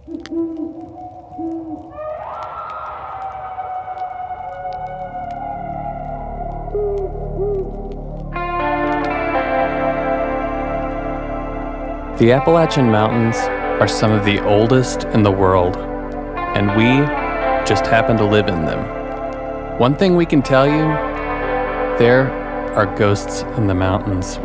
The Appalachian Mountains are some of the oldest in the world, and we just happen to live in them. One thing we can tell you, there are ghosts in the mountains.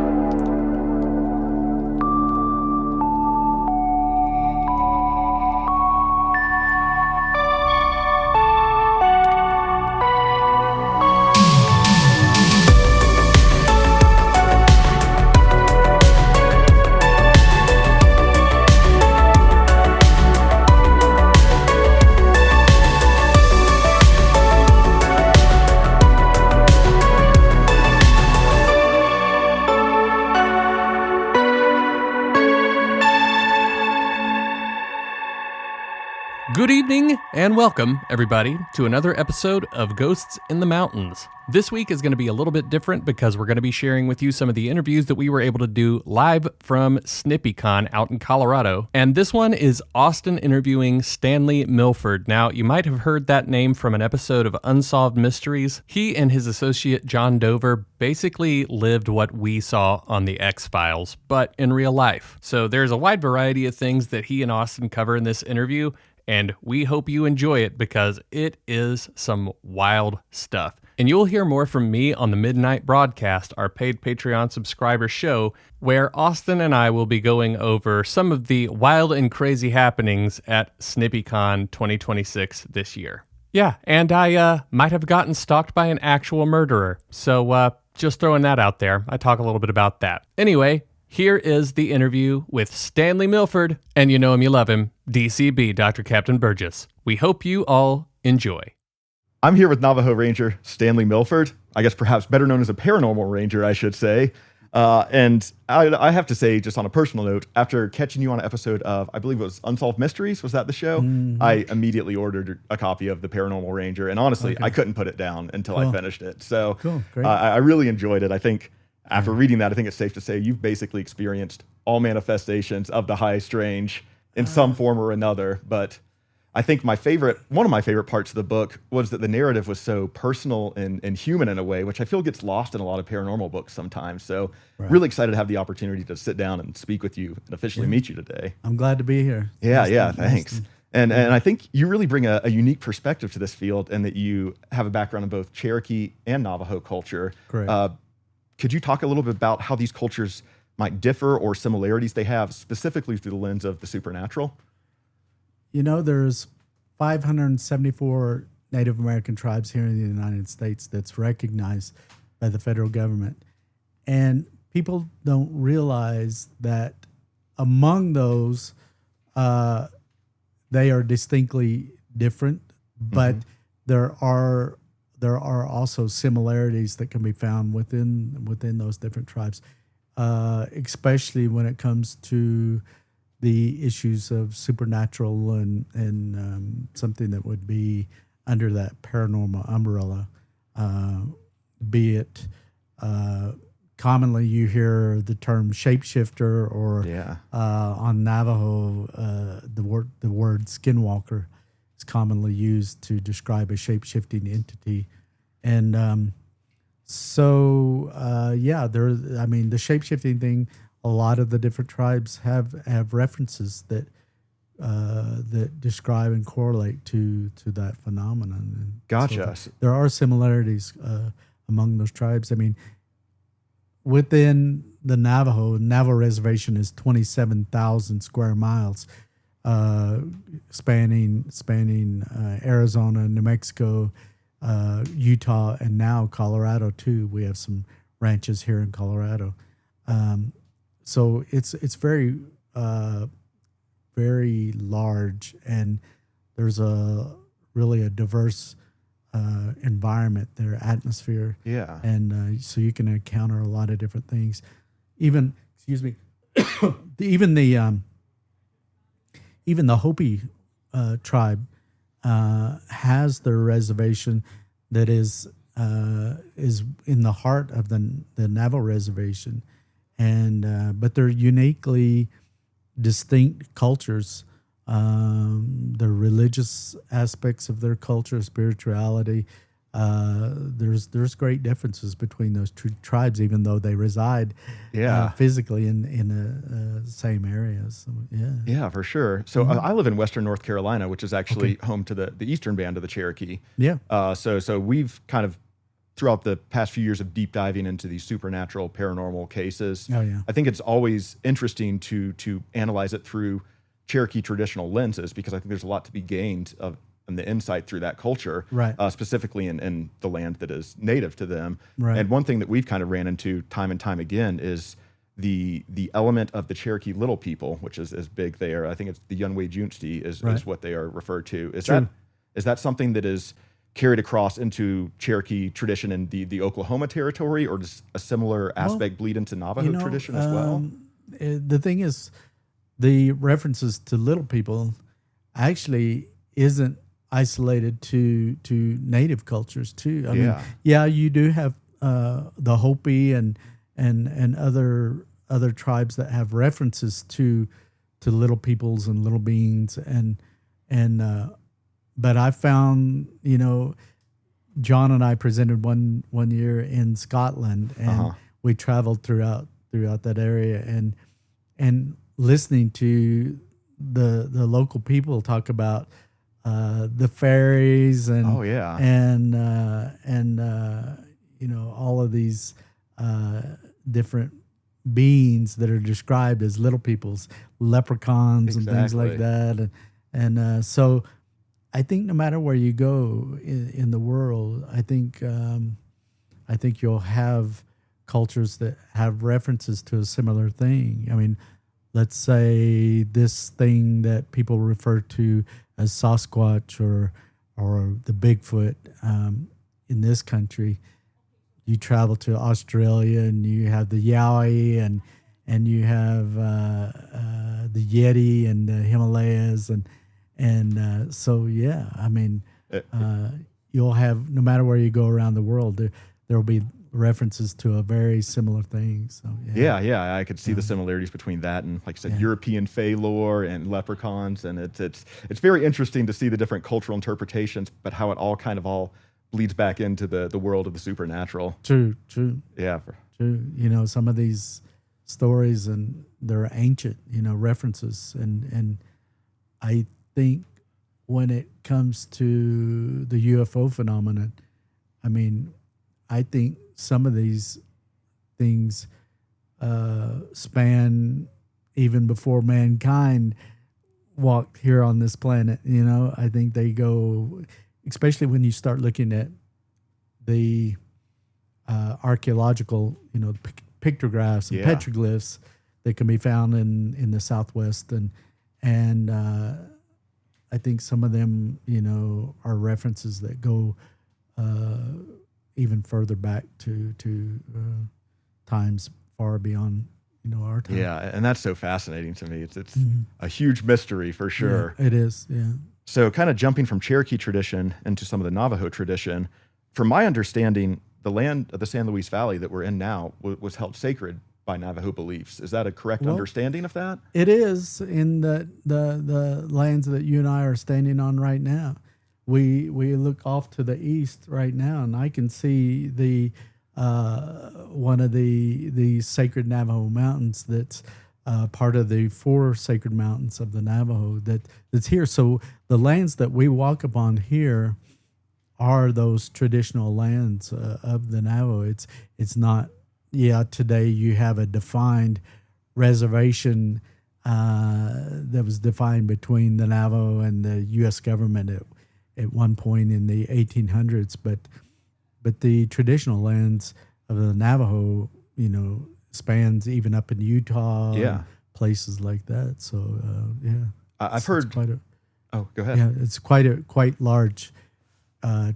Good evening, and welcome, everybody, to another episode of Ghosts in the Mountains. This week is going to be a little bit different because we're going to be sharing with you some of the interviews that we were able to do live from SnippyCon out in Colorado. And this one is Austin interviewing Stanley Milford. Now, you might have heard that name from an episode of Unsolved Mysteries. He and his associate John Dover basically lived what we saw on the X-Files, but in real life. So there's a wide variety of things that he and Austin cover in this interview, and we hope you enjoy it because it is some wild stuff. And you'll hear more from me on the Midnight Broadcast, our paid Patreon subscriber show, where Austin and I will be going over some of the wild and crazy happenings at SnippyCon 2026 this year. Yeah, and I might have gotten stalked by an actual murderer, so just throwing that out there. I talk a little bit about that. Anyway, here is the interview with Stanley Milford, and you know him, you love him, DCB, Dr. Captain Burgess. We hope you all enjoy. I'm here with Navajo Ranger Stanley Milford, I guess perhaps better known as a Paranormal Ranger, I should say. And I have to say, just on a personal note, after catching you on an episode of, I believe it was Unsolved Mysteries, was that the show? Mm-hmm. I immediately ordered a copy of the Paranormal Ranger, and honestly, I couldn't put it down until I finished it. So great. I really enjoyed it. I think after reading that, I think it's safe to say you've basically experienced all manifestations of the high strange in some form or another. But I think one of my favorite parts of the book was that the narrative was so personal and human in a way, which I feel gets lost in a lot of paranormal books sometimes. So really excited to have the opportunity to sit down and speak with you and officially meet you today. I'm glad to be here. Yeah, thanks. And I think you really bring a unique perspective to this field, and that you have a background in both Cherokee and Navajo culture. Correct. Could you talk a little bit about how these cultures might differ or similarities they have, specifically through the lens of the supernatural? You know, there's 574 Native American tribes here in the United States that's recognized by the federal government. And people don't realize that among those, they are distinctly different, but there are also similarities that can be found within those different tribes, especially when it comes to the issues of supernatural and something that would be under that paranormal umbrella. Be it commonly you hear the term shapeshifter, or on Navajo the word skinwalker is commonly used to describe a shape-shifting entity. And the shape-shifting thing, a lot of the different tribes have references that describe and correlate to that phenomenon. And gotcha. So there are similarities among those tribes. I mean, within the Navajo Reservation is 27,000 square miles, spanning Arizona, New Mexico, Utah, and now Colorado too. We have some ranches here in Colorado. So it's very, very large, and there's really a diverse environment there, atmosphere. Yeah. And so you can encounter a lot of different things. Even the Hopi tribe has their reservation that is in the heart of the Navajo reservation, and but they're uniquely distinct cultures the religious aspects of their culture, spirituality. There's great differences between those two tribes, even though they reside physically in the same areas. So, Yeah, for sure. So I live in Western North Carolina, which is actually home to the eastern band of the Cherokee. Yeah. So we've kind of, throughout the past few years of deep diving into these supernatural paranormal cases, I think it's always interesting to analyze it through Cherokee traditional lenses, because I think there's a lot to be gained and the insight through that culture, specifically in the land that is native to them. And one thing that we've kind of ran into time and time again is the element of the Cherokee Little People, which is big there. I think it's the Yunwe Junsti is what they are referred to. Is that something that is carried across into Cherokee tradition in the Oklahoma territory, or does a similar aspect bleed into Navajo tradition as well? The thing is, the references to little people actually isn't isolated to native cultures too. I mean, you do have the Hopi and other tribes that have references to little peoples and little beings, but I found, John and I presented one year in Scotland, and we traveled throughout that area, and listening to the local people talk about the fairies and all of these different beings that are described as little peoples, leprechauns and things like that, and so I think no matter where you go in the world, I think you'll have cultures that have references to a similar thing. I mean, let's say this thing that people refer to as Sasquatch or the Bigfoot in this country. You travel to Australia and you have the Yowie and you have the Yeti and the Himalayas and so I mean, you'll have, no matter where you go around the world, there will be references to a very similar thing. So I could see the similarities between that and, like I said, European Fey lore and leprechauns, and it's very interesting to see the different cultural interpretations, but how it all bleeds back into the world of the supernatural. True. Yeah. True. Some of these stories, and they're ancient, references, and I think when it comes to the UFO phenomenon, I mean, I think some of these things span even before mankind walked here on this planet. I think they go, especially when you start looking at the archaeological, pictographs and petroglyphs that can be found in the Southwest, and I think some of them, are references that go even further back to times far beyond our time. Yeah, and that's so fascinating to me. It's a huge mystery for sure. Yeah, it is. Yeah. So, kind of jumping from Cherokee tradition into some of the Navajo tradition, from my understanding, the land of the San Luis Valley that we're in now was held sacred by Navajo beliefs. Is that a correct understanding of that? It is, in the lands that you and I are standing on right now. We look off to the east right now, and I can see the one of the sacred Navajo mountains that's part of the 4 sacred mountains of the Navajo that's here. So the lands that we walk upon here are those traditional lands of the Navajo. It's not. Today you have a defined reservation that was defined between the Navajo and the U.S. government at one point in the 1800s, but the traditional lands of the Navajo, spans even up in Utah, and places like that. So I've heard. Go ahead. Yeah, it's quite large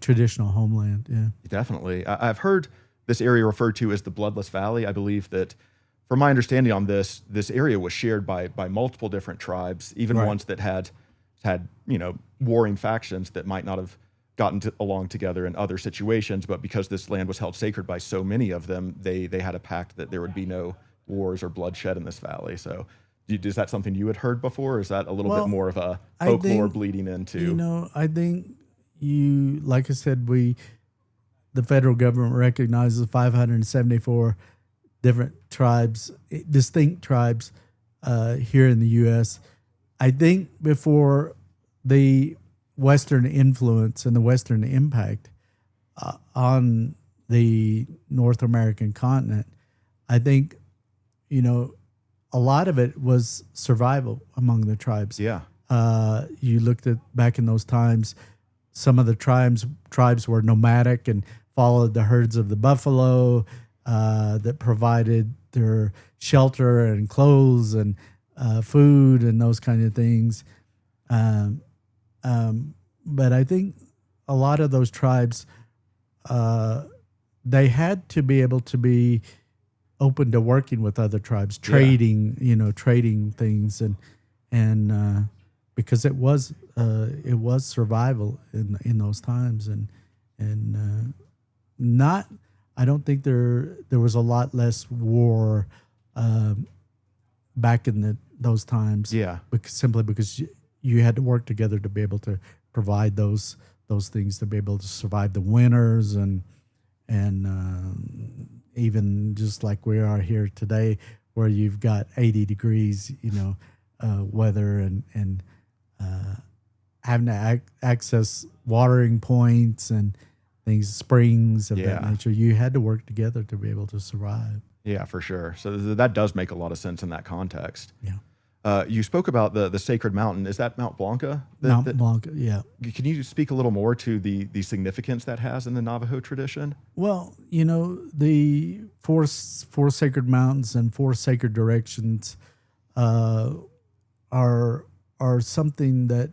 traditional homeland. Yeah, definitely. I've heard this area referred to as the Bloodless Valley. I believe that, from my understanding on this area was shared by multiple different tribes, even ones that had warring factions that might not have gotten along together in other situations, but because this land was held sacred by so many of them, they had a pact that there would be no wars or bloodshed in this valley. So Is that something you had heard before? Or is that a little bit more of a I folklore think, bleeding into? You know, I think like I said, the federal government recognizes 574 different tribes, distinct tribes here in the U.S. I think before the Western influence and the Western impact on the North American continent, I think, you know, a lot of it was survival among the tribes. Yeah. You looked at back in those times, some of the tribes were nomadic and followed the herds of the buffalo that provided their shelter and clothes and food and those kind of things. But I think a lot of those tribes, they had to be able to be open to working with other tribes, trading things and because it was survival in those times and not. I don't think there was a lot less war back in those times. Yeah, simply because you had to work together to be able to provide those things, to be able to survive the winters and even just like we are here today, where you've got 80 degrees, weather and having to access watering points and things, springs of that nature. You had to work together to be able to survive. Yeah, for sure. So that does make a lot of sense in that context. Yeah. You spoke about the sacred mountain. Is that Mount Blanca? Mount Blanca, yeah. Can you speak a little more to the significance that has in the Navajo tradition? Well, the four sacred mountains and four sacred directions are something that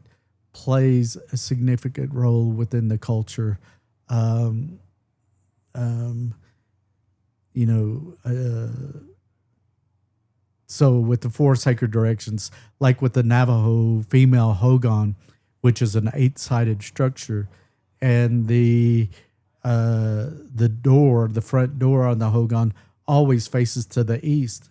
plays a significant role within the culture. So with the four sacred directions, like with the Navajo female hogan, which is an 8-sided structure, and the front door on the hogan always faces to the east.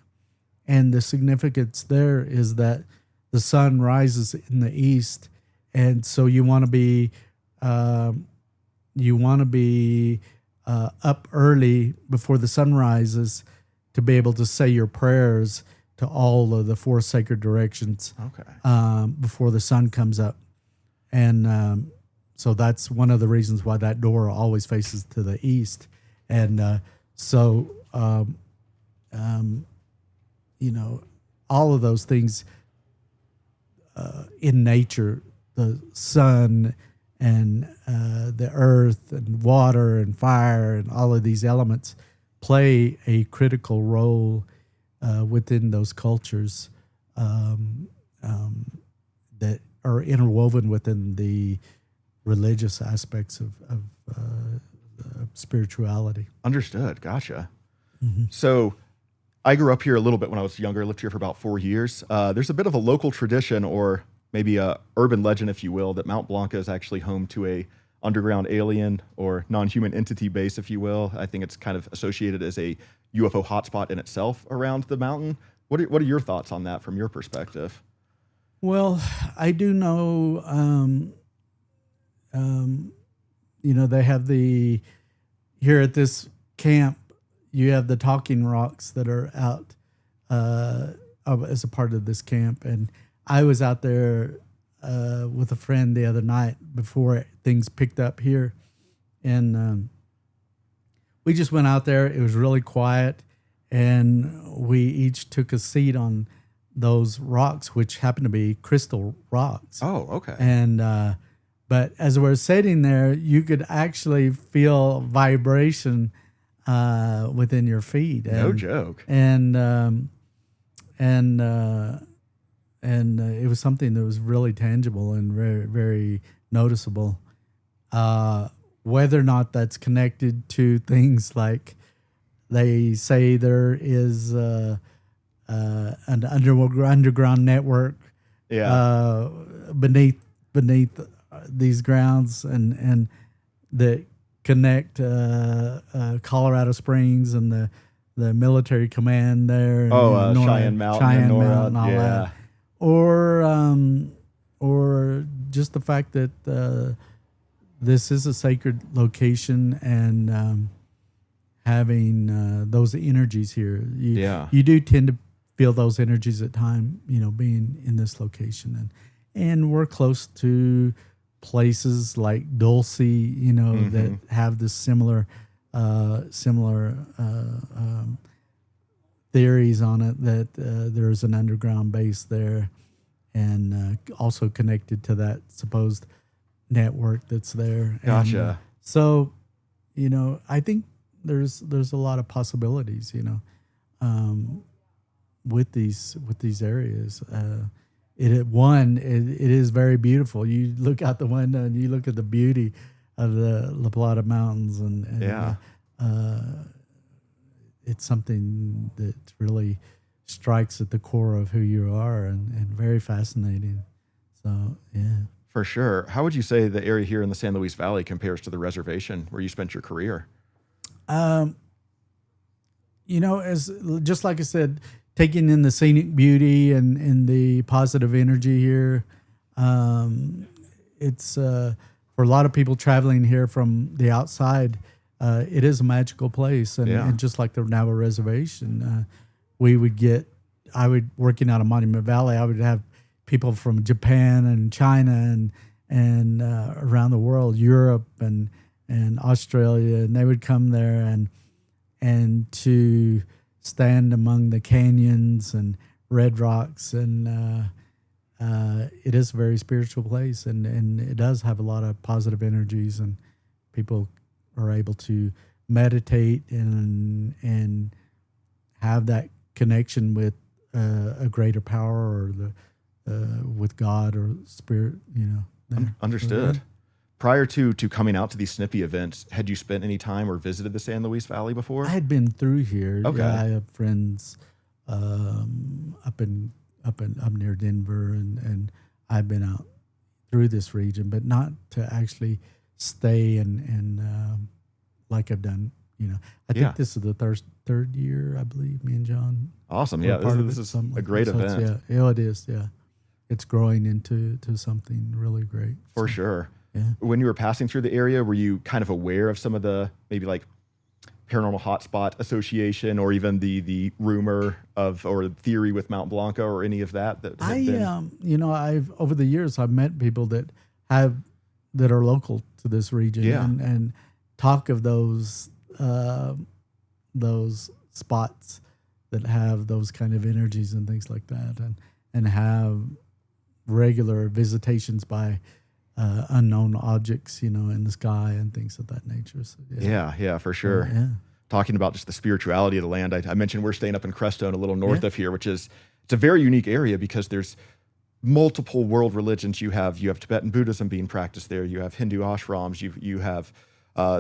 And the significance there is that the sun rises in the east, and so you want to be up early before the sun rises to be able to say your prayers to all of the four sacred directions before the sun comes up. And so that's one of the reasons why that door always faces to the east. And all of those things in nature, the sun and the earth and water and fire and all of these elements play a critical role within those cultures that are interwoven within the religious aspects of spirituality. Understood. Gotcha. Mm-hmm. So I grew up here a little bit when I was younger. I lived here for about 4 years. There's a bit of a local tradition, or maybe a urban legend, if you will, that Mount Blanca is actually home to a underground alien or non-human entity base, if you will. I think it's kind of associated as a UFO hotspot in itself around the mountain. What are your thoughts on that from your perspective? Well, I do know, they have here at this camp, you have the talking rocks that are out as a part of this camp. And I was out there with a friend the other night before things picked up here. And we just went out there. It was really quiet. And we each took a seat on those rocks, which happened to be crystal rocks. Oh, okay. And but as we were sitting there, you could actually feel vibration within your feet. No joke. And it was something that was really tangible and very, very noticeable. Whether or not that's connected to things like they say there is an underground network beneath these grounds and that connect Colorado Springs and the military command there. And, Cheyenne Mountain, Cheyenne and Nora. Mountain, all that. Or just the fact that this is a sacred location and having those energies here. You do tend to feel those energies at time, being in this location. And we're close to places like Dulce, that have this similar theories on it, that there's an underground base there, and also connected to that supposed network that's there. Gotcha. And, so, I think there's a lot of possibilities, with these areas. It is very beautiful. You look out the window and you look at the beauty of the La Plata Mountains, and it's something that really strikes at the core of who you are, and very fascinating. So, yeah. For sure. How would you say the area here in the San Luis Valley compares to the reservation where you spent your career? As just like I said, taking in the scenic beauty and the positive energy here, it's for a lot of people traveling here from the outside, it is a magical place. And just like the Navajo Reservation, working out of Monument Valley, I would have people from Japan and China and around the world, Europe and Australia, and they would come there and to stand among the canyons and red rocks, and it is a very spiritual place, and it does have a lot of positive energies, and people are able to meditate and have that connection with a greater power, or with God or spirit, there. Understood. Yeah. Prior to coming out to these Snippy events, had you spent any time or visited the San Luis Valley before? I had been through here. Okay. Yeah, I have friends up near Denver, and I've been out through this region, but not to actually stay and like I've done. I think this is the third year, I believe, me and John. Awesome. Yeah, this is a great event. Yeah, it is. Yeah, it's growing into something really great. For sure. Yeah. When you were passing through the area, were you kind of aware of some of the maybe like paranormal hotspot association, or even the rumor of or theory with Mount Blanca, or any of that? I've over the years I've met people that are local to this region, and talk of those spots that have those kind of energies and things like that, and have regular visitations by unknown objects, in the sky and things of that nature. So, yeah, for sure. Talking about just the spirituality of the land, I mentioned we're staying up in Crestone, a little north of here, it's a very unique area because there's multiple world religions. You have Tibetan Buddhism being practiced there. You have Hindu ashrams. You have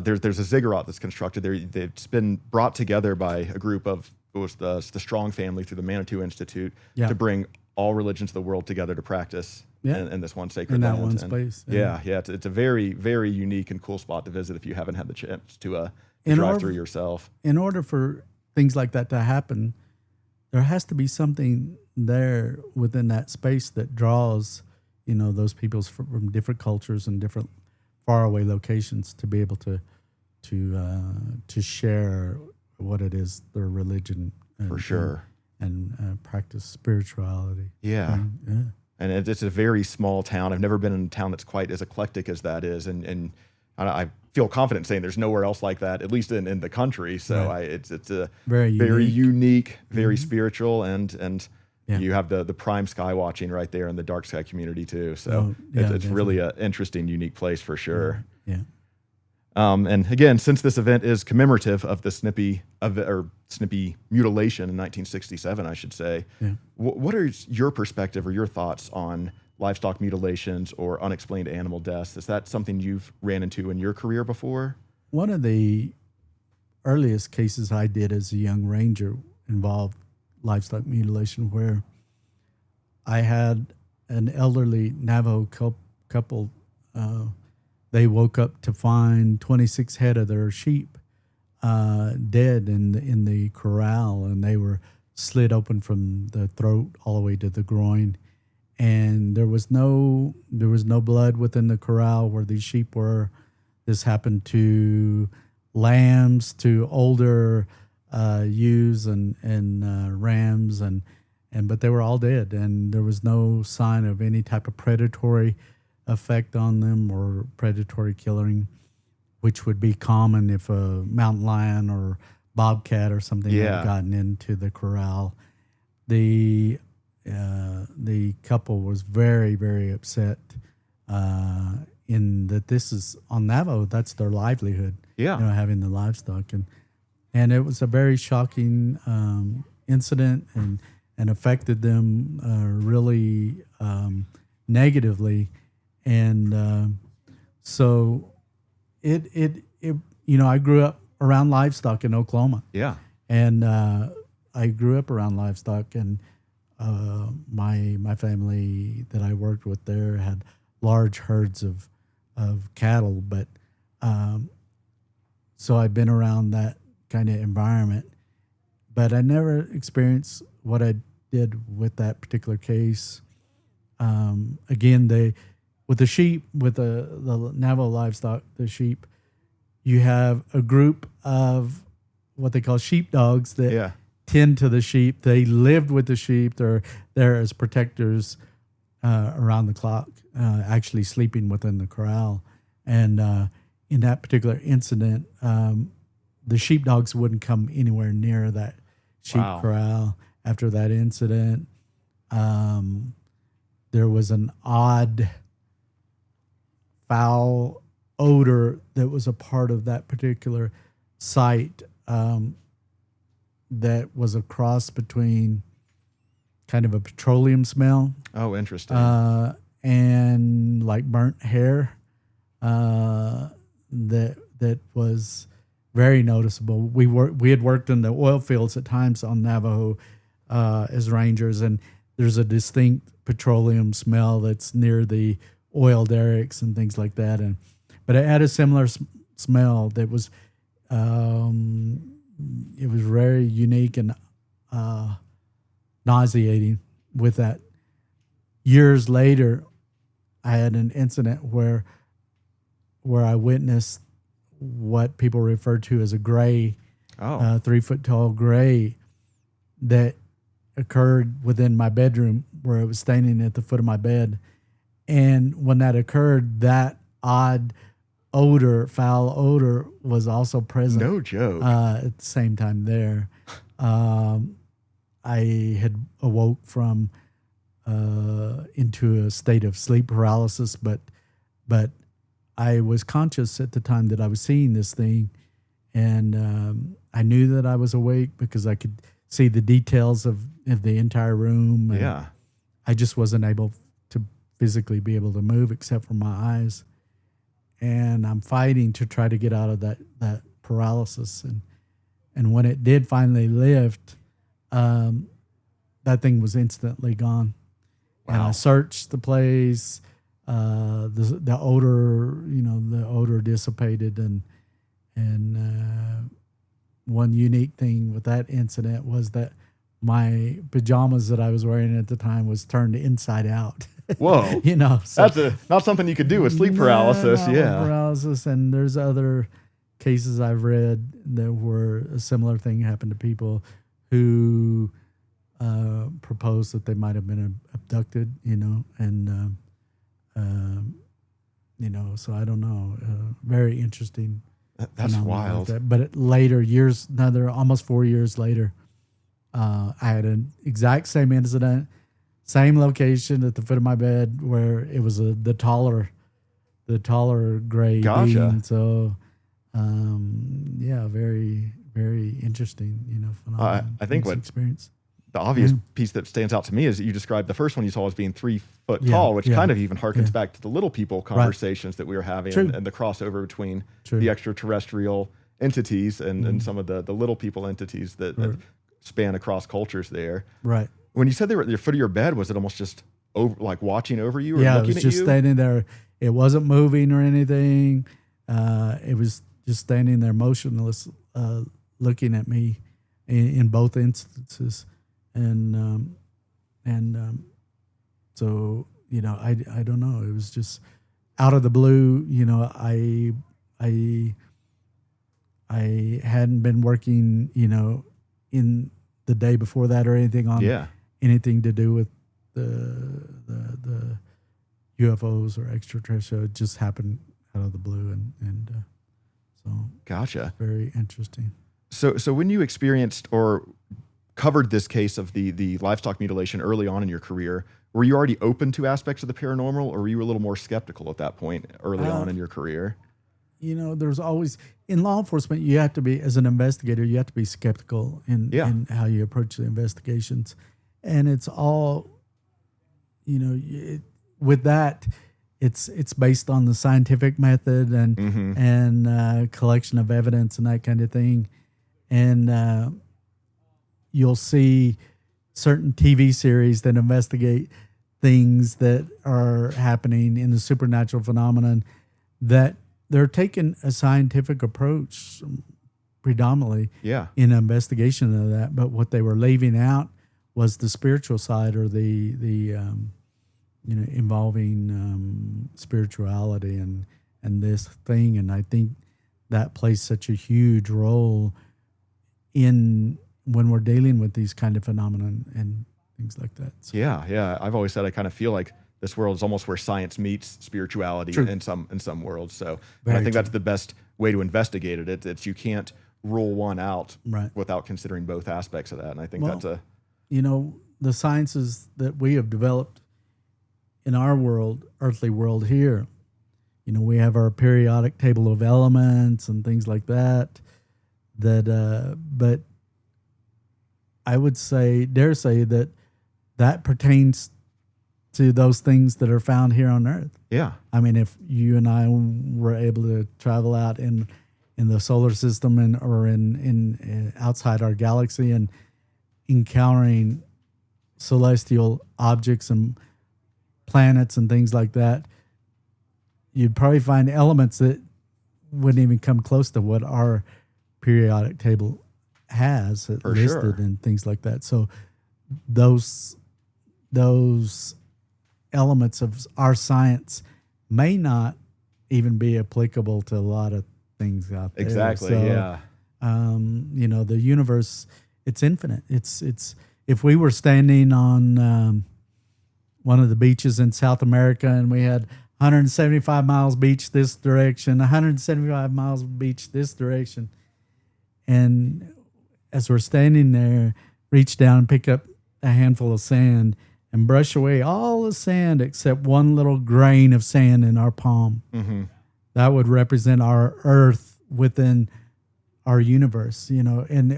there's a ziggurat that's constructed there. It's been brought together by a group of the Strong family through the Manitou Institute to bring all religions of the world together to practice in this one sacred land. In that one space. It's a very, very unique and cool spot to visit if you haven't had the chance to drive through yourself. In order for things like that to happen, there has to be something there within that space that draws, those people from different cultures and different faraway locations to be able to share what it is, their religion. For sure. And practice spirituality. Yeah. And it's a very small town. I've never been in a town that's quite as eclectic as that is. And I feel confident saying there's nowhere else like that, at least in the country. So it's a very unique, very spiritual, and you have the prime sky watching right there in the dark sky community too. So it's really an interesting, unique place for sure. Yeah. And again, since this event is commemorative of the Snippy mutilation in 1967, I should say, what is your perspective or your thoughts on livestock mutilations or unexplained animal deaths? Is that something you've ran into in your career before? One of the earliest cases I did as a young ranger involved livestock mutilation, where I had an elderly Navajo couple. They woke up to find 26 head of their sheep dead in the corral, and they were slit open from the throat all the way to the groin, and there was no blood within the corral where these sheep were. This happened to lambs, to older ewes and rams, but they were all dead, and there was no sign of any type of predatory effect on them or predatory killing, which would be common if a mountain lion or bobcat or something had gotten into the corral. The couple was very, very upset in that this is on Navajo. That's their livelihood. Yeah, having the livestock, and it was a very shocking incident and affected them really negatively, and so it I grew up around livestock in Oklahoma. Yeah. And I grew up around livestock, and my family that I worked with there had large herds of cattle, but so I've been around that kind of environment, but I never experienced what I did with that particular case. Again, with the sheep, with the Navajo livestock, the sheep, you have a group of what they call sheepdogs that tend to the sheep. They lived with the sheep. They're there as protectors around the clock, actually sleeping within the corral. And in that particular incident, the sheepdogs wouldn't come anywhere near that sheep corral. After that incident, there was an odd, foul odor that was a part of that particular site, that was a cross between kind of a petroleum smell. Oh, interesting. And like burnt hair, that was very noticeable. We had worked in the oil fields at times on Navajo as rangers, and there's a distinct petroleum smell that's near the oil derricks and things like that. But it had a similar smell that was, it was very unique and nauseating with that. Years later, I had an incident where I witnessed what people refer to as a gray, 3 foot tall gray that occurred within my bedroom, where I was standing at the foot of my bed. And when that occurred, that odd odor, foul odor, was also present. No joke. At the same time there. I had awoke from into a state of sleep paralysis, but I was conscious at the time that I was seeing this thing, and I knew that I was awake because I could see the details of the entire room. Yeah. I just wasn't able to physically be able to move except for my eyes. And I'm fighting to try to get out of that paralysis. And when it did finally lift, that thing was instantly gone. Wow. And I searched the place. The odor dissipated, and one unique thing with that incident was that my pajamas that I was wearing at the time was turned inside out. Whoa. So that's not something you could do with sleep paralysis. Paralysis. And there's other cases I've read that where a similar thing happened to people who proposed that they might have been abducted, so I don't know. Very interesting. That's wild. Like that. But almost 4 years later, I had an exact same incident, same location at the foot of my bed, where it was the taller gray being. So, very, very interesting, phenomenon. I think experience. The obvious piece that stands out to me is that you described the first one you saw as being 3 foot tall, which kind of even harkens back to the little people conversations that we were having and the crossover between the extraterrestrial entities and some of the little people entities that span across cultures there. Right. When you said they were at the foot of your bed, was it almost just like watching over you or looking at you? Yeah, it was just standing there. It wasn't moving or anything. It was just standing there motionless, looking at me in both instances, and so I don't know. It was just out of the blue. I hadn't been working, in the day before that or anything on anything to do with the UFOs or extraterrestrial. It just happened out of the blue, and so gotcha. Very interesting. So when you experienced or covered this case of the livestock mutilation early on in your career, were you already open to aspects of the paranormal, or were you a little more skeptical at that point early on in your career? There's always, in law enforcement, you have to be, as an investigator, you have to be skeptical in how you approach the investigations. And it's all, with that, it's based on the scientific method and collection of evidence and that kind of thing. And you'll see certain TV series that investigate things that are happening in the supernatural phenomenon, that they're taking a scientific approach predominantly in investigation of that. But what they were leaving out was the spiritual side, or the involving spirituality and this thing. And I think that plays such a huge role in when we're dealing with these kind of phenomena and things like that. So. Yeah. I've always said I kind of feel like this world is almost where science meets spirituality in some worlds. So I think that's the best way to investigate it. It's you can't rule one out without considering both aspects of that. And I think that's the sciences that we have developed in our world, earthly world here, we have our periodic table of elements and things like that, but I would dare say that pertains to those things that are found here on Earth. Yeah. I mean, if you and I were able to travel out in the solar system or in outside our galaxy and encountering celestial objects and planets and things like that, you'd probably find elements that wouldn't even come close to what our periodic table has listed and things like that. So those elements of our science may not even be applicable to a lot of things out there. Exactly. So, the universe, it's infinite. It's if we were standing on one of the beaches in South America and we had 175 miles beach this direction, 175 miles beach this direction, and as we're standing there, reach down and pick up a handful of sand and brush away all the sand except one little grain of sand in our palm. Mm-hmm. That would represent our Earth within our universe, and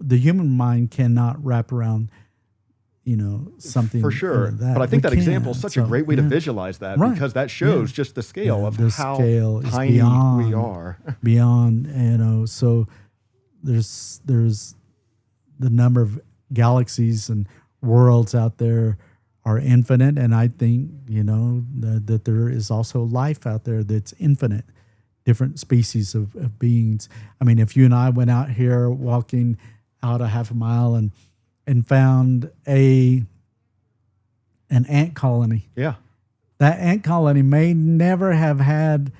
the human mind cannot wrap around, something for sure. That. But I think that example is such a great way to visualize that, because that shows just the scale of how tiny we are. Beyond, so there's the number of galaxies and worlds out there are infinite, and I think that there is also life out there that's infinite, different species of beings. I mean, if you and I went out here walking out a half a mile and found an ant colony, that ant colony may never have had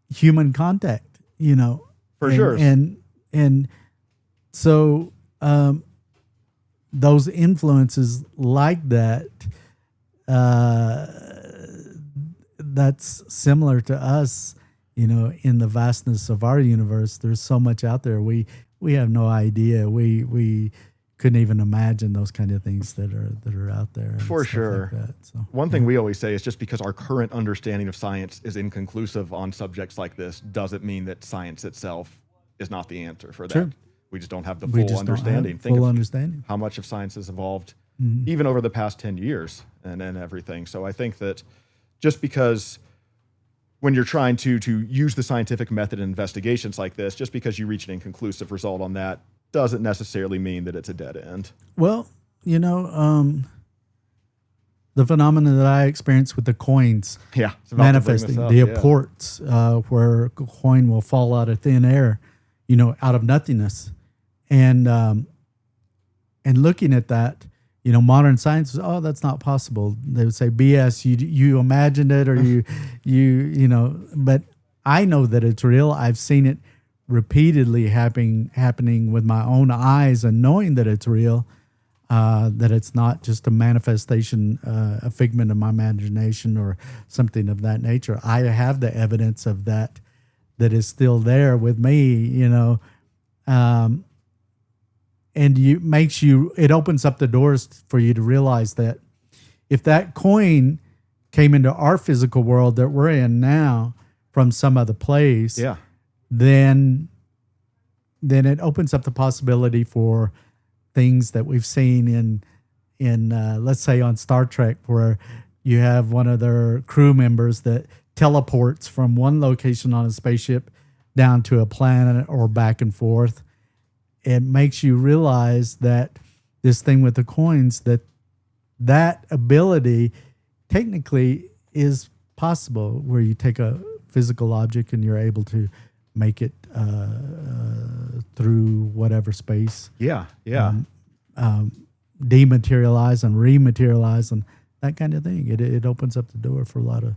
human contact, for sure, and so those influences like that, that's similar to us, in the vastness of our universe. There's so much out there. We have no idea. We couldn't even imagine those kind of things that are out there. For sure. Like that, so, one thing we always say is just because our current understanding of science is inconclusive on subjects like this doesn't mean that science itself is not the answer for that. True. We just don't have the full understanding. Full understanding. How much of science has evolved even over the past 10 years and everything. So I think that just because when you're trying to use the scientific method in investigations like this, just because you reach an inconclusive result on that doesn't necessarily mean that it's a dead end. Well, the phenomena that I experienced with the coins manifesting, the apports, where a coin will fall out of thin air, out of nothingness. And looking at that, modern science is, oh, that's not possible. They would say, BS, you imagined it, or but I know that it's real. I've seen it repeatedly happening with my own eyes, and knowing that it's real, that it's not just a manifestation, a figment of my imagination or something of that nature. I have the evidence of that is still there with me, and it opens up the doors for you to realize that if that coin came into our physical world that we're in now from some other place, then it opens up the possibility for things that we've seen in let's say on Star Trek, where you have one of their crew members that teleports from one location on a spaceship down to a planet or back and forth. It makes you realize that this thing with the coins, that ability technically is possible, where you take a physical object and you're able to make it through whatever space. Dematerialize and rematerialize and that kind of thing. It opens up the door for a lot of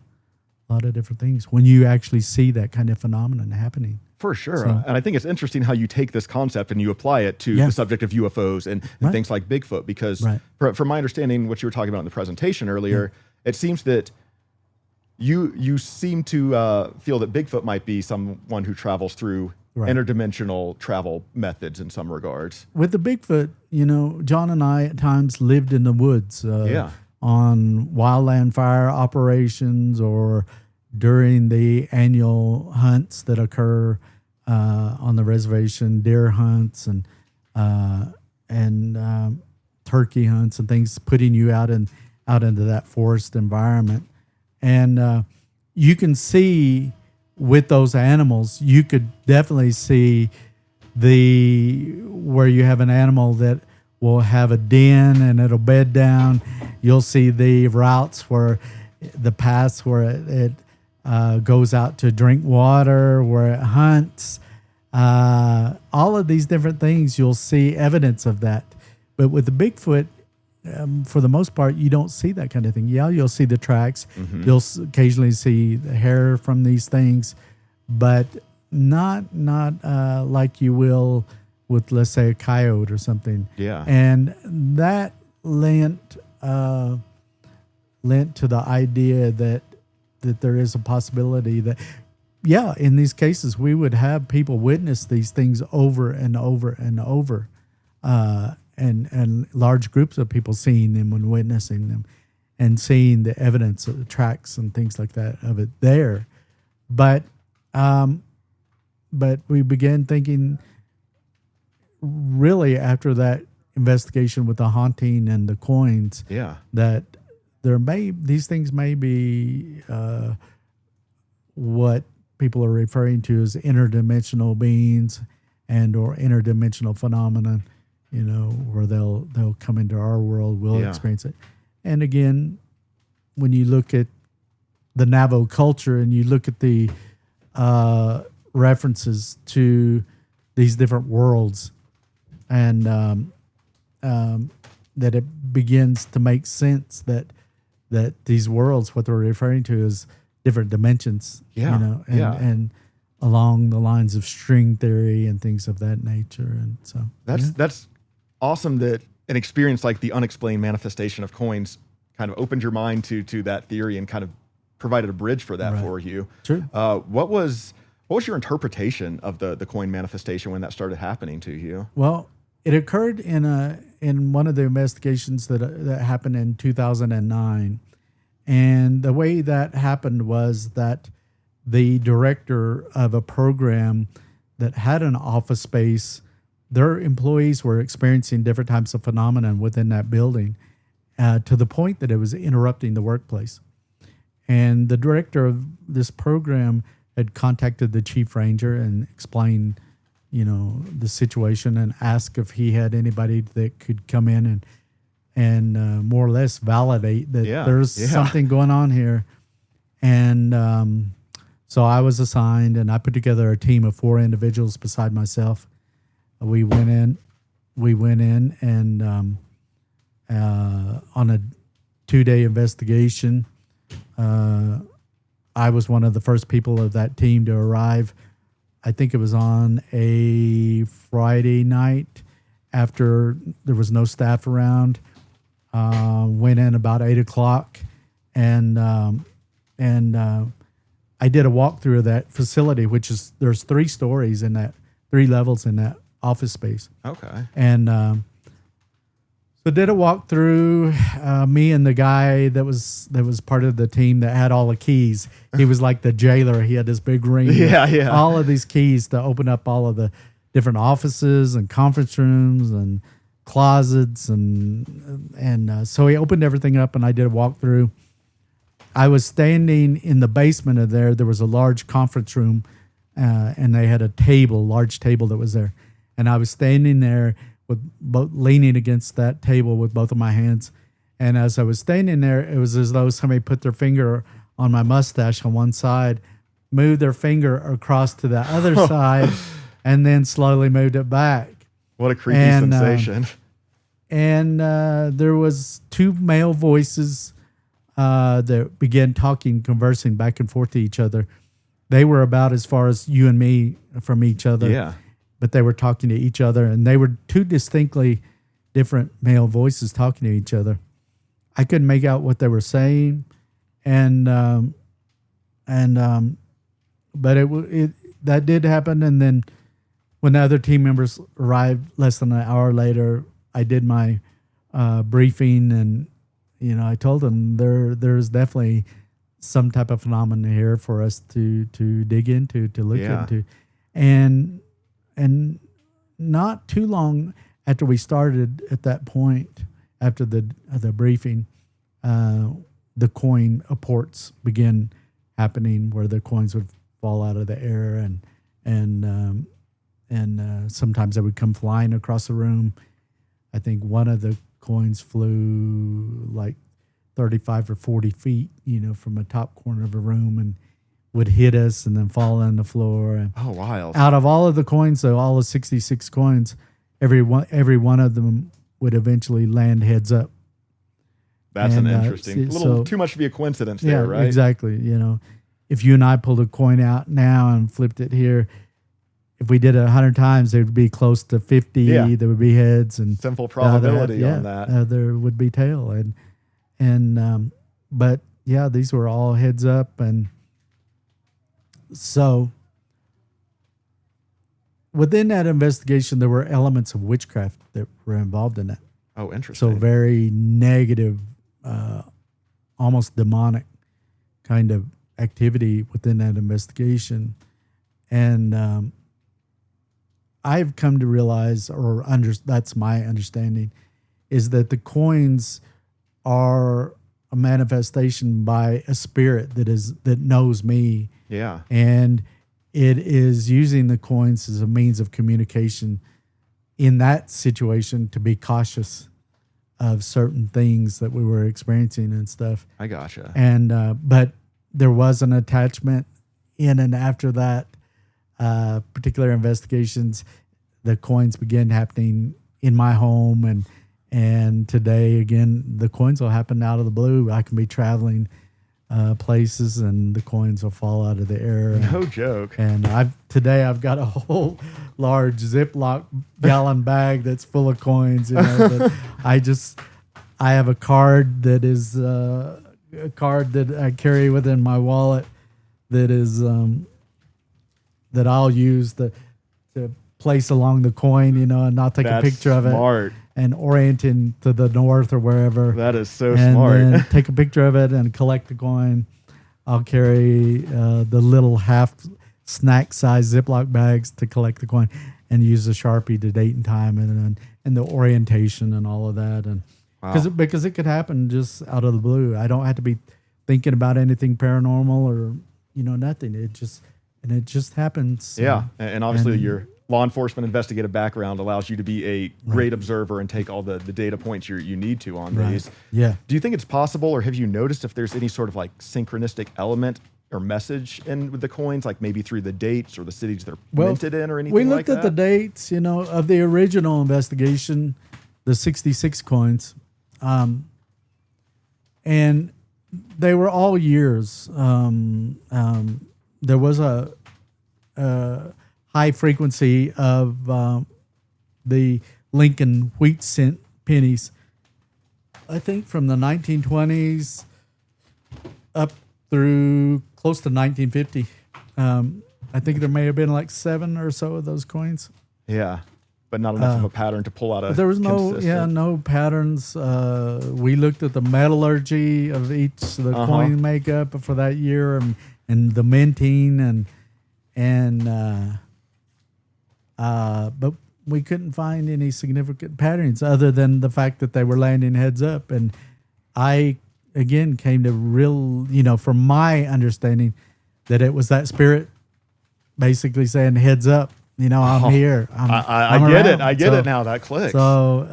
different things when you actually see that kind of phenomenon happening. For sure. And I think it's interesting how you take this concept and you apply it to the subject of UFOs and things like Bigfoot, because from my understanding, what you were talking about in the presentation earlier, it seems that you seem to feel that Bigfoot might be someone who travels through interdimensional travel methods in some regards. With the Bigfoot, John and I at times lived in the woods on wildland fire operations or during the annual hunts that occur on the reservation, deer hunts and turkey hunts and things, putting you out into that forest environment. And you can see with those animals, you could definitely see where you have an animal that will have a den and it'll bed down. You'll see the routes the paths where it goes out to drink water, where it hunts. All of these different things, you'll see evidence of that. But with the Bigfoot, for the most part, you don't see that kind of thing. Yeah, you'll see the tracks. Mm-hmm. You'll occasionally see the hair from these things, but not like you will with, let's say, a coyote or something. Yeah. And that lent to the idea that there is a possibility that, in these cases, we would have people witness these things over and over and over. And large groups of people seeing them and witnessing them and seeing the evidence of the tracks and things like that of it there. But we began thinking, really, after that investigation with the haunting and the coins, that these things may be what people are referring to as interdimensional beings and or interdimensional phenomenon. Where they'll come into our world, we'll experience it. And again, when you look at the Navajo culture and you look at the references to these different worlds, and that it begins to make sense that these worlds, what they're referring to, is different dimensions. And along the lines of string theory and things of that nature. And so that's awesome that an experience like the unexplained manifestation of coins kind of opened your mind to that theory and kind of provided a bridge for that for you. True. What was your interpretation of the coin manifestation when that started happening to you? Well, it occurred in one of the investigations that happened in 2009, and the way that happened was that the director of a program that had an office space, their employees were experiencing different types of phenomena within that building to the point that it was interrupting the workplace. And the director of this program had contacted the chief ranger and explained, the situation and asked if he had anybody that could come in and more or less validate that there's something going on here. And So I was assigned, and I put together a team of 4 individuals beside myself. We went in and on a 2-day investigation. I was one of the first people of that team to arrive. I think it was on a Friday night after there was no staff around. Went in about 8:00, and I did a walkthrough of that facility, which is there's 3 stories in that, 3 levels in that office space. Okay. And so did a walkthrough. Me and the guy that was part of the team that had all the keys. He was like the jailer. He had this big ring. Yeah. All of these keys to open up all of the different offices and conference rooms and closets and so he opened everything up, and I did a walkthrough. I was standing in the basement of there. There was a large conference room, and they had a large table that was there. And I was standing there with leaning against that table with both of my hands. And as I was standing there, it was as though somebody put their finger on my mustache on one side, moved their finger across to the other side, and then slowly moved it back. What a creepy sensation. And there was 2 male voices that began conversing back and forth to each other. They were about as far as you and me from each other. Yeah. But they were talking to each other, and they were 2 distinctly different male voices talking to each other. I couldn't make out what they were saying, but that did happen. And then when the other team members arrived less than an hour later, I did my briefing, and I told them there's definitely some type of phenomenon here for us to dig into, to look into, and not too long after we started at that point, after the briefing, the coin apports began happening, where the coins would fall out of the air, and sometimes they would come flying across the room. I think one of the coins flew like 35 or 40 feet, from a top corner of a room, and would hit us and then fall on the floor. And oh, wild. Out of all of the coins, though, all the 66 coins, every one of them would eventually land heads up. That's an interesting, a little too much to be a coincidence there, right? Exactly. If you and I pulled a coin out now and flipped it here, if we did it 100 times, there would be close to 50. Yeah. There would be heads, and simple probability on that. There would be tail, but yeah, these were all heads up, and so within that investigation, there were elements of witchcraft that were involved in that. Oh, interesting. So very negative, almost demonic kind of activity within that investigation. And I've come to realize, that's my understanding, is that the coins are a manifestation by a spirit that knows me. Yeah. And it is using the coins as a means of communication in that situation to be cautious of certain things that we were experiencing and stuff. I gotcha. And but there was an attachment in and after that particular investigations. The coins began happening in my home, and today again the coins will happen out of the blue. I can be traveling places and the coins will fall out of the air. No joke. And today I've got a whole large Ziploc gallon bag that's full of coins. That I have a card that is a card that I carry within my wallet that is that I'll use to place along the coin, and I'll take a picture of it and orient it to the north or wherever. That is so and smart. Then take a picture of it and collect the coin. I'll carry the little half snack size Ziploc bags to collect the coin, and use a Sharpie to date and time and the orientation and all of that. And because it could happen just out of the blue. I don't have to be thinking about anything paranormal or nothing. It just happens. Yeah, and obviously your law enforcement investigative background allows you to be a great observer and take all the data points you need to on these. Yeah. Do you think it's possible, or have you noticed if there's any sort of like synchronistic element or message in with the coins, like maybe through the dates or the cities they're Well, minted in or anything We like looked at the dates, of the original investigation, the 66 coins, and they were all years. There was a high frequency of the Lincoln wheat cent pennies, I think from the 1920s up through close to 1950. I think there may have been like 7 or so of those coins. Yeah, but not enough of a pattern to pull out a. There was consistent- no patterns. We looked at the metallurgy of each of the coin makeup for that year, and the minting, but we couldn't find any significant patterns other than the fact that they were landing heads up. And I again came to from my understanding, that it was that spirit basically saying, "Heads up, I'm here." I I'm get around. it. I get it now. That clicks. So,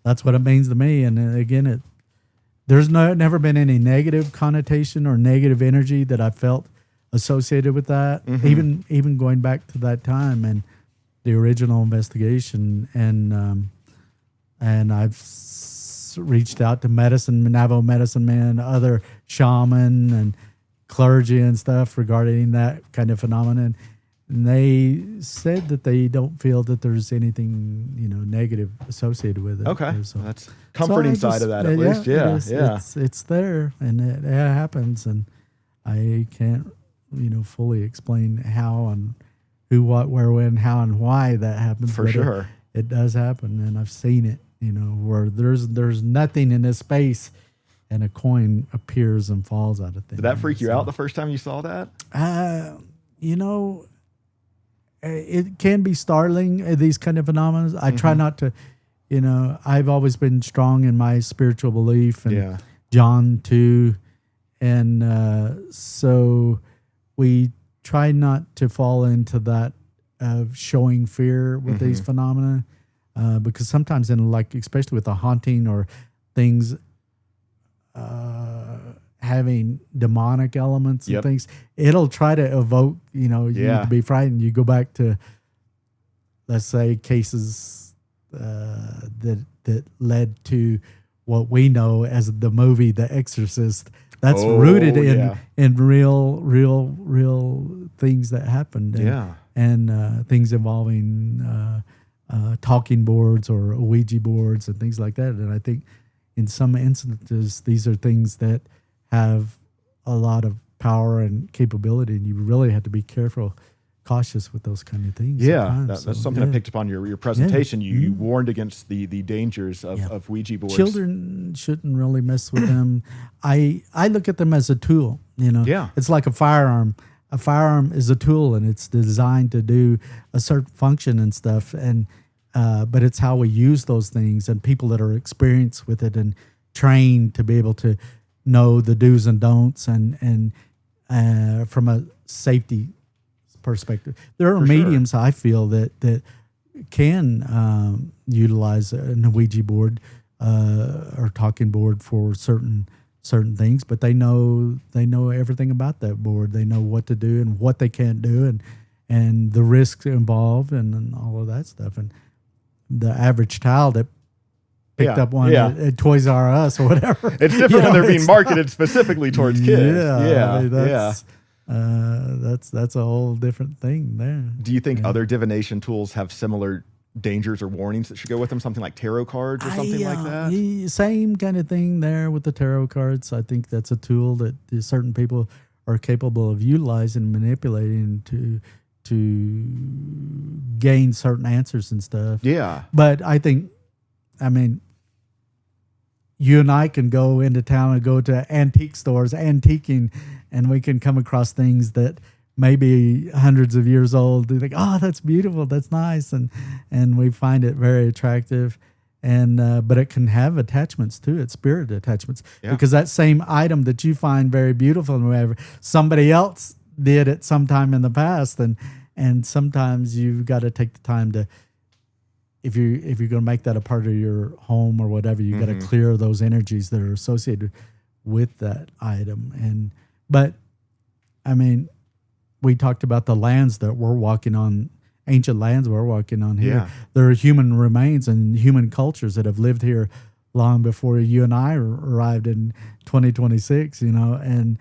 that's what it means to me. And again, there's never been any negative connotation or negative energy that I felt associated with that. Even going back to that time and the original investigation, and I've reached out to Navajo medicine men, other shaman and clergy and stuff regarding that kind of phenomenon. And they said that they don't feel that there's anything, negative associated with it. Okay. So That's comforting side of that, at least. Yeah. Yeah. It's there, and it happens. And I can't, fully explain how and who, what, where, when, how, and why that happens. For sure. It does happen. And I've seen it, where there's nothing in this space and a coin appears and falls out of things. Did that freak you out the first time you saw that? It can be startling, these kind of phenomena. I try not to, I've always been strong in my spiritual belief, and John too. And so we try not to fall into that of showing fear with these phenomena, because sometimes especially with a haunting or things having demonic elements and things, it'll try to evoke, you to be frightened. You go back to, let's say, cases that led to what we know as the movie The Exorcist. That's rooted in real things that happened. And things involving talking boards or Ouija boards and things like that. And I think in some instances, these are things that have a lot of power and capability, and you really have to be cautious with those kind of things. Yeah, that's something I picked up on your presentation. You warned against the dangers of Ouija boards. Children shouldn't really mess with them. I look at them as a tool. It's like a firearm. A firearm is a tool, and it's designed to do a certain function and stuff. And but it's how we use those things, and people that are experienced with it and trained to be able to know the do's and don'ts, and from a safety perspective, there are mediums I feel that can utilize a Ouija board or talking board for certain things, but they know everything about that board. They know what to do and what they can't do, and the risks involved, and all of that stuff. And the average child that picked up one at Toys R Us or whatever, it's different when they're being marketed specifically towards kids. That's a whole different thing there. Do you think other divination tools have similar dangers or warnings that should go with them? Something like tarot cards or something like that? Same kind of thing there with the tarot cards. I think that's a tool that certain people are capable of utilizing and manipulating to gain certain answers and stuff. Yeah. But you and I can go into town and go to antique stores, antiquing, and we can come across things that may be hundreds of years old. They think, oh, that's beautiful, that's nice, and we find it very attractive. And but it can have attachments to it, spirit attachments, because that same item that you find very beautiful and whatever, somebody else did it sometime in the past, and sometimes you've got to take the time to, if you're going to make that a part of your home or whatever, you got to clear those energies that are associated with that item. But I mean, we talked about the lands that we're walking on, ancient lands we're walking on here. Yeah. There are human remains and human cultures that have lived here long before you and I arrived in 2026, and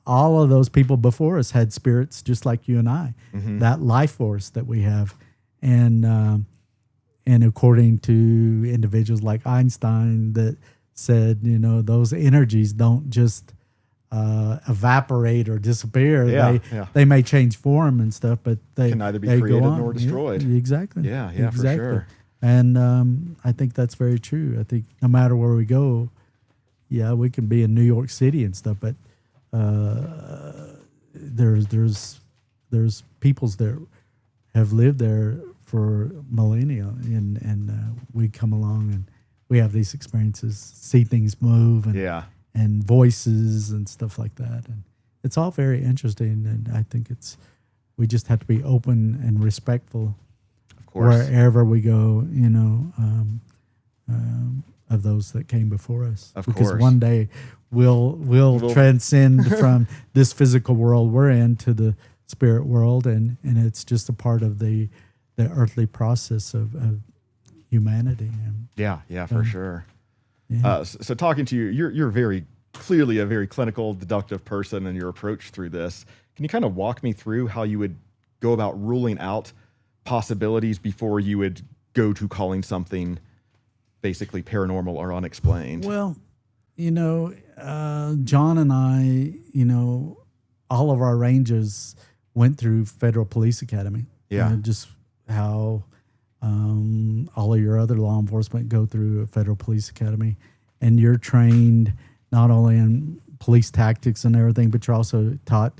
all of those people before us had spirits just like you and I, that life force that we have. And according to individuals like Einstein that said, those energies don't just evaporate or disappear. They may change form and stuff, but they can neither be they created go on. nor destroyed. Yeah, exactly. Yeah, exactly. for sure. And I think that's very true. I think no matter where we go, we can be in New York City and stuff, but there's peoples that have lived there for millennia, and we come along and we have these experiences, see things move, and voices and stuff like that, and it's all very interesting. And I think we just have to be open and respectful, of course, wherever we go, of those that came before us. Because one day we'll transcend from this physical world we're in to the spirit world, and it's just a part of the earthly process of humanity. And, for sure. Yeah. So talking to you, you're very clearly a very clinical, deductive person in your approach through this. Can you kind of walk me through how you would go about ruling out possibilities before you would go to calling something basically paranormal or unexplained? Well, John and I, all of our rangers went through Federal Police Academy. Yeah. Just how all of your other law enforcement go through a Federal Police Academy, and you're trained not only in police tactics and everything, but you're also taught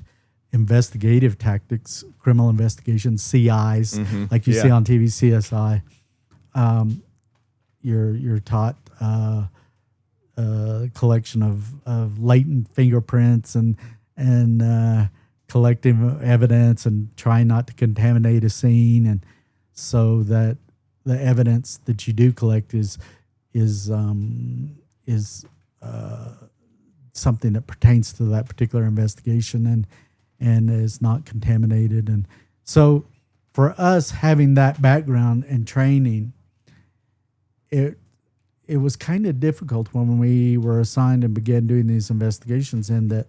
investigative tactics, criminal investigation, CIs, like you see on TV, CSI. You're taught collection of latent fingerprints and collecting evidence and trying not to contaminate a scene, and so that the evidence that you do collect is something that pertains to that particular investigation and is not contaminated. And so for us, having that background and training, it was kind of difficult when we were assigned and began doing these investigations, in that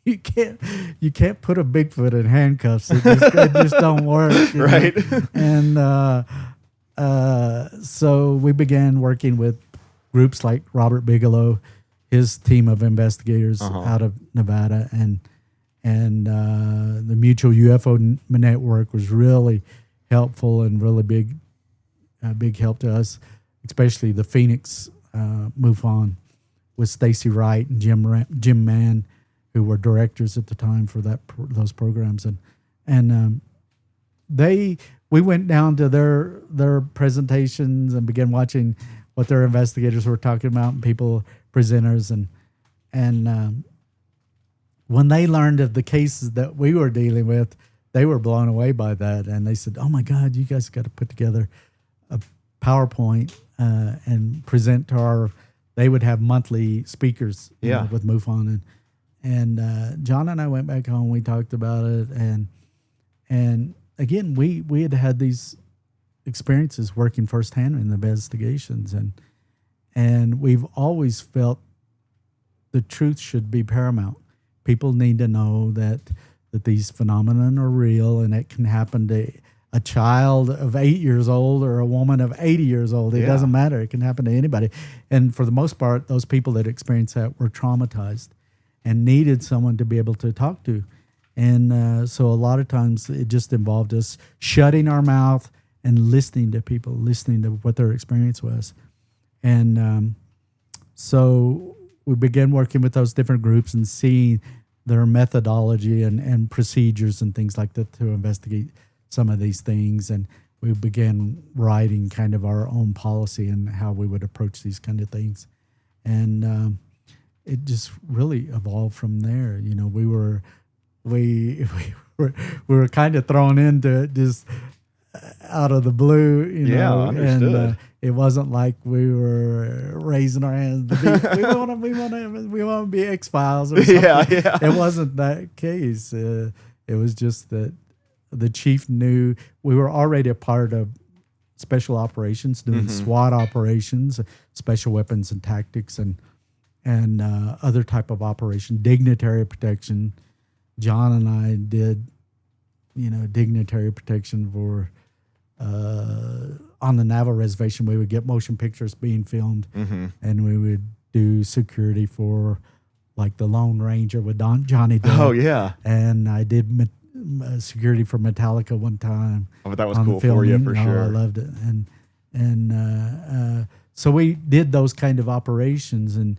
you can't put a Bigfoot in handcuffs. It just don't work, right? And so we began working with groups like Robert Bigelow, his team of investigators out of Nevada, and the Mutual UFO Network was really helpful and really big help to us, especially the Phoenix MUFON with Stacy Wright and Jim Mann, who were directors at the time for those programs, and we went down to their presentations and began watching what their investigators were talking about and presenters, and when they learned of the cases that we were dealing with, they were blown away by that, and they said, "Oh my God, you guys got to put together a PowerPoint and present to our." They would have monthly speakers with MUFON, and John and I went back home. We talked about it, and again, we had these experiences working firsthand in the investigations, and we've always felt the truth should be paramount. People need to know that these phenomena are real, and it can happen to a child of 8 years old or a woman of 80 years old. It doesn't matter. It can happen to anybody. And for the most part, those people that experienced that were traumatized and needed someone to be able to talk to. And so a lot of times it just involved us shutting our mouth and listening to people, listening to what their experience was. And so we began working with those different groups and seeing their methodology and procedures and things like that to investigate some of these things. And we began writing kind of our own policy and how we would approach these kind of things. And it just really evolved from there. You know, we were kind of thrown into it just out of the blue, you know, understood. and It wasn't like we were raising our hands. We want to be X-Files or something. Yeah. It wasn't that case. It was just that the chief knew we were already a part of special operations, doing SWAT operations, special weapons and tactics, and other type of operation, dignitary protection. John and I did, dignitary protection for on the Navajo reservation. We would get motion pictures being filmed, and we would do security for like the Lone Ranger with Johnny Depp. Oh yeah, and I did security for Metallica one time. Oh, but that was cool for you for sure. I loved it, and so we did those kind of operations, and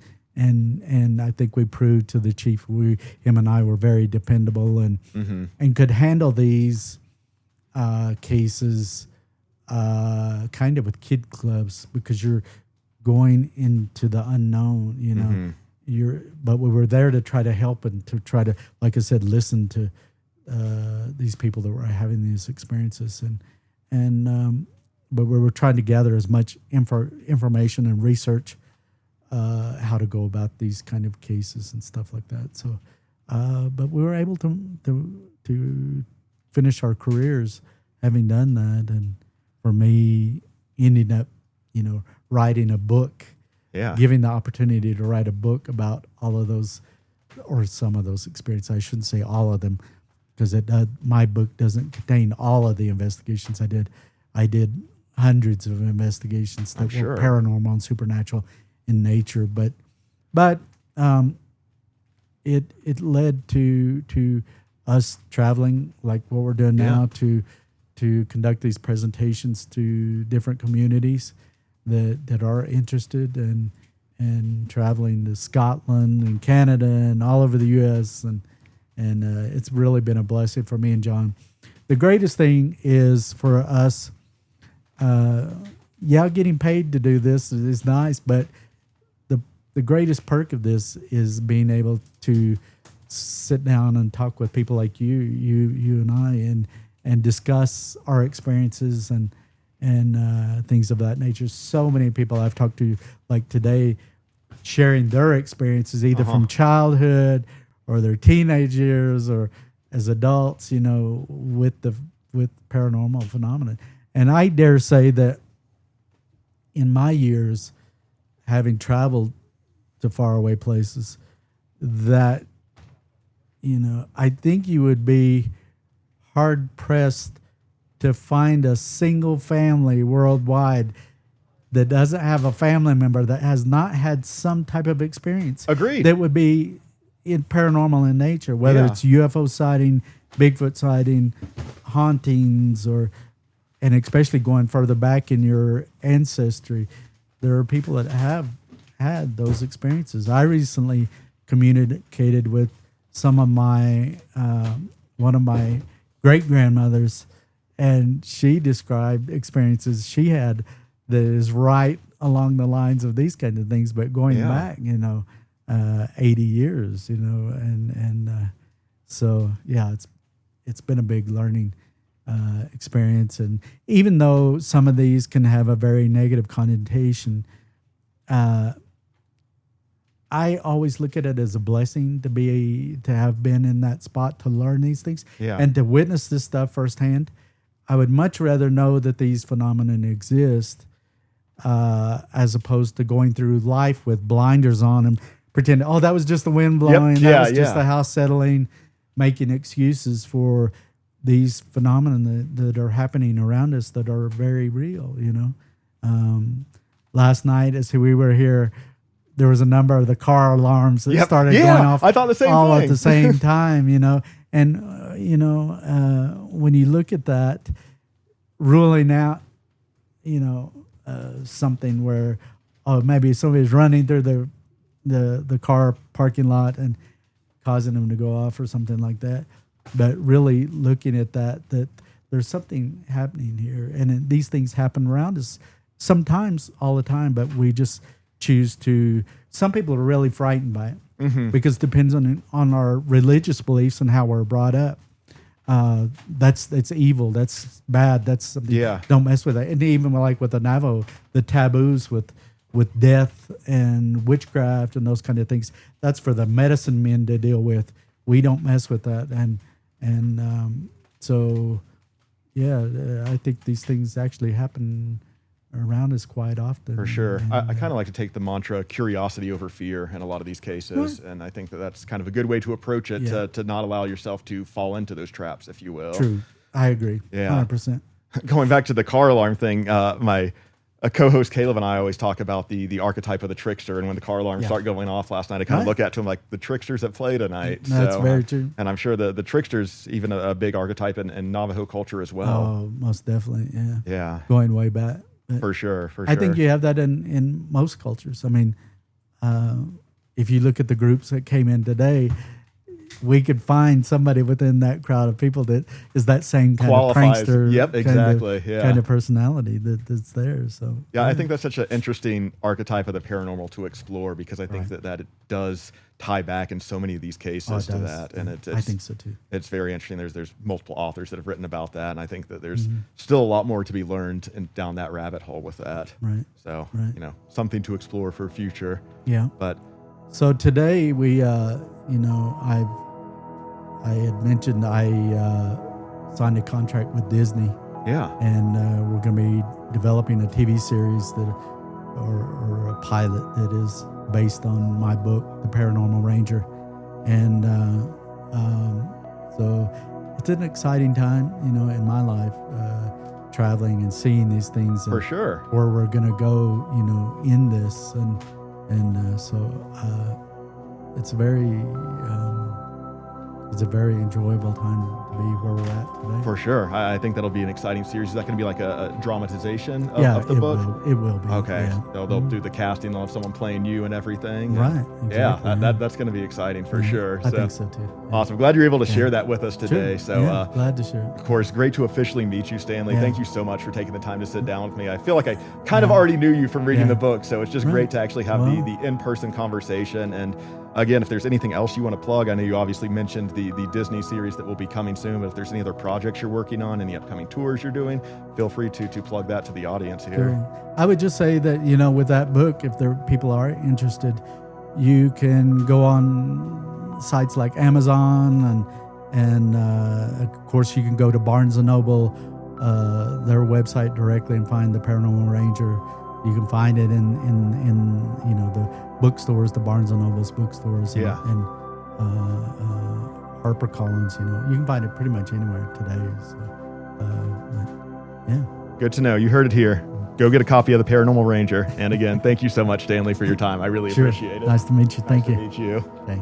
I think we proved to the chief him and I were very dependable and could handle these cases kind of with kid clubs, because you're going into the unknown, but we were there to try to help and to try to, like I said, listen to these people that were having these experiences, but we were trying to gather as much information and research how to go about these kind of cases and stuff like that. So, but we were able to finish our careers having done that, and for me, ending up, writing a book, giving the opportunity to write a book about all of those, or some of those experiences. I shouldn't say all of them, because my book doesn't contain all of the investigations I did. I did hundreds of investigations that were paranormal and supernatural in nature, but it led to us traveling like what we're doing now to conduct these presentations to different communities that are interested, and traveling to Scotland and Canada and all over the U.S. and it's really been a blessing for me and John. The greatest thing is for us, getting paid to do this is nice, but the greatest perk of this is being able to sit down and talk with people like you and I, and discuss our experiences and things of that nature. So many people I've talked to, like today, sharing their experiences either from childhood or their teenage years or as adults, with paranormal phenomena. And I dare say that in my years, having traveled to faraway places, that, I think you would be hard pressed to find a single family worldwide that doesn't have a family member that has not had some type of experience. Agreed. That would be in paranormal in nature, whether it's UFO sighting, Bigfoot sighting, hauntings, and especially going further back in your ancestry. There are people that have had those experiences. I recently communicated with some of my one of my great-grandmothers, and she described experiences she had that is right along the lines of these kind of things, but going back 80 years, so it's been a big learning experience. And even though some of these can have a very negative connotation, I always look at it as a blessing to have been in that spot to learn these things and to witness this stuff firsthand. I would much rather know that these phenomena exist as opposed to going through life with blinders on and pretending, that was just the wind blowing, that was just the house settling, making excuses for these phenomena that are happening around us that are very real, Last night, as we were here, there was a number of the car alarms that started going off. I thought the same all thing. At the same time, And, when you look at that, ruling out, something where, maybe somebody's running through the car parking lot and causing them to go off or something like that. But really looking at that there's something happening here. And these things happen around us sometimes, all the time, but we just choose to. Some people are really frightened by it because it depends on our religious beliefs and how we're brought up. it's evil. That's bad. That's something. Yeah. Don't mess with that. And even like with the Navajo, the taboos with death and witchcraft and those kind of things, that's for the medicine men to deal with. We don't mess with that. And so, yeah, I think these things actually happen around us quite often. For sure. And, I kind of like to take the mantra curiosity over fear in a lot of these cases. And I think that that's kind of a good way to approach it, to not allow yourself to fall into those traps, if you will. True. I agree. Yeah. 100%. Going back to the car alarm thing, my co-host Caleb and I always talk about the archetype of the trickster. And when the car alarms start going off last night, I kind of look at to him like the tricksters at play tonight. That's very true. And I'm sure the trickster's even a big archetype in Navajo culture as well. Oh, most definitely. Yeah. Yeah. Going way back. For sure. I think you have that in most cultures. I mean, if you look at the groups that came in today, we could find somebody within that crowd of people that is that same kind Qualifies. of prankster, Yep, exactly. kind of personality that's there. So yeah, I think that's such an interesting archetype of the paranormal to explore, because I think that it does tie back in so many of these cases to that, and I think so too. It's very interesting. There's multiple authors that have written about that, and I think that there's still a lot more to be learned down that rabbit hole with that. Right. So something to explore for future. Yeah. But so today we, I had mentioned I signed a contract with Disney. Yeah. And we're going to be developing a TV series or a pilot that is based on my book, The Paranormal Ranger. And so it's an exciting time, in my life, traveling and seeing these things. For sure. Where we're going to go, in this. And so it's a very enjoyable time to be where we're at today. For sure. I think that'll be an exciting series. Is that going to be like a dramatization of the book? It will be. Okay. Yeah. They'll do the casting. They'll have someone playing you and everything. Right. Exactly. Yeah, that's going to be exciting for sure. I think so too. Yeah. Awesome. Glad you're able to share that with us today. Sure. So glad to share. Of course, great to officially meet you, Stanley. Yeah. Thank you so much for taking the time to sit down with me. I feel like I kind of already knew you from reading the book, so it's just great to actually have the in-person conversation. And again, if there's anything else you want to plug, I know you obviously mentioned the Disney series that will be coming soon, but if there's any other projects you're working on, any upcoming tours you're doing, feel free to plug that to the audience here. Sure. I would just say that, with that book, if people are interested, you can go on sites like Amazon and of course you can go to Barnes & Noble, their website directly, and find The Paranormal Ranger. You can find it in the bookstores, the Barnes & Noble's bookstores, and HarperCollins. You can find it pretty much anywhere today. So, Good to know. You heard it here. Go get a copy of The Paranormal Ranger. And again, thank you so much, Stanley, for your time. I really appreciate it. Nice to meet you. Thank you. Nice to meet you. Okay.